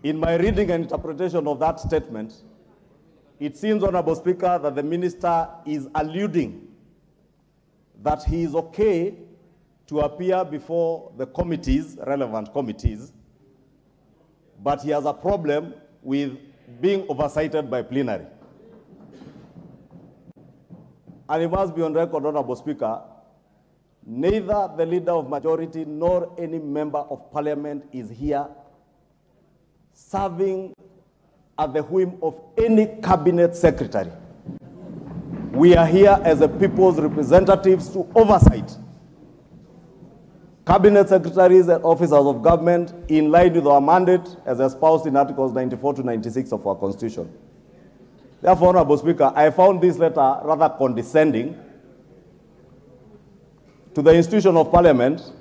In my reading and interpretation of that statement, it seems, Honorable Speaker, that the minister is alluding that he is okay to appear before the committees, relevant committees, but he has a problem with being oversighted by plenary. And it must be on record, Honorable Speaker, neither the leader of majority nor any member of parliament is here serving at the whim of any cabinet secretary. We are here as the people's representatives to oversight cabinet secretaries and officers of government in line with our mandate as espoused in Articles 94 to 96 of our Constitution. Therefore, Honorable Speaker, I found this letter rather condescending to the institution of Parliament.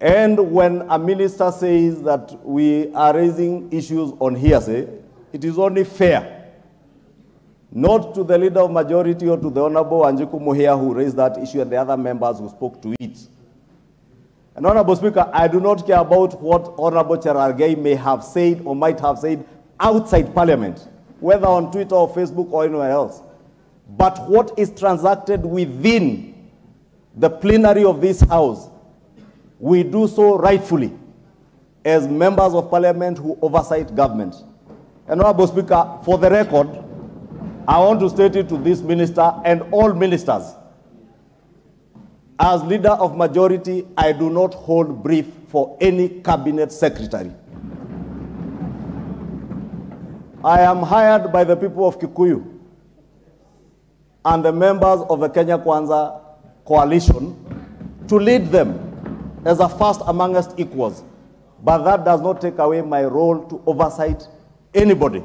And when a minister says that we are raising issues on hearsay, it is only fair, not to the leader of majority or to the Honorable Anjiku Muhia who raised that issue and the other members who spoke to it. And Honorable Speaker, I do not care about what Honorable Cherargei may have said or might have said outside Parliament, whether on Twitter or Facebook or anywhere else. But what is transacted within the plenary of this House, we do so rightfully as members of Parliament who oversight government. And Honorable Speaker, for the record, I want to state it to this minister and all ministers. As leader of majority, I do not hold brief for any cabinet secretary. I am hired by the people of Kikuyu and the members of the Kenya Kwanza coalition to lead them as a first amongst equals. But that does not take away my role to oversight anybody.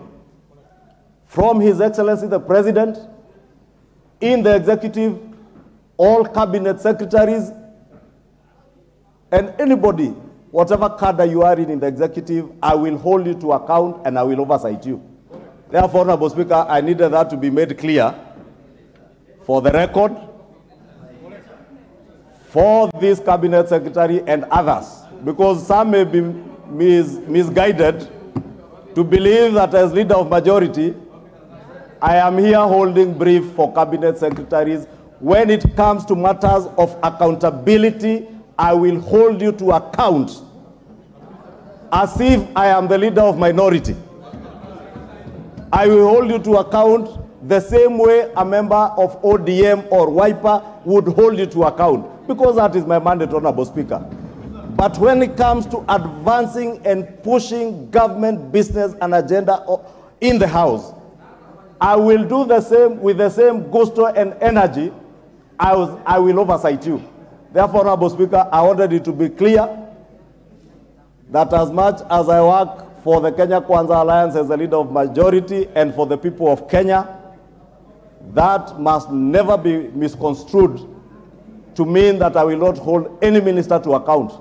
From His Excellency the President, in the executive, all cabinet secretaries, and anybody, whatever cadre you are in the executive, I will hold you to account and I will oversight you. Therefore, Honorable Speaker, I needed that to be made clear for the record, for this cabinet secretary and others, because some may be misguided to believe that as leader of majority, I am here holding brief for cabinet secretaries. When it comes to matters of accountability, I will hold you to account as if I am the leader of minority. I will hold you to account the same way a member of ODM or WIPA would hold you to account, because that is my mandate, Honorable Speaker. But when it comes to advancing and pushing government business and agenda in the House, I will do the same with the same gusto and energy. I will oversight you. Therefore, Honorable Speaker, I wanted it to be clear that as much as I work for the Kenya Kwanza Alliance as the leader of majority and for the people of Kenya, that must never be misconstrued to mean that I will not hold any minister to account.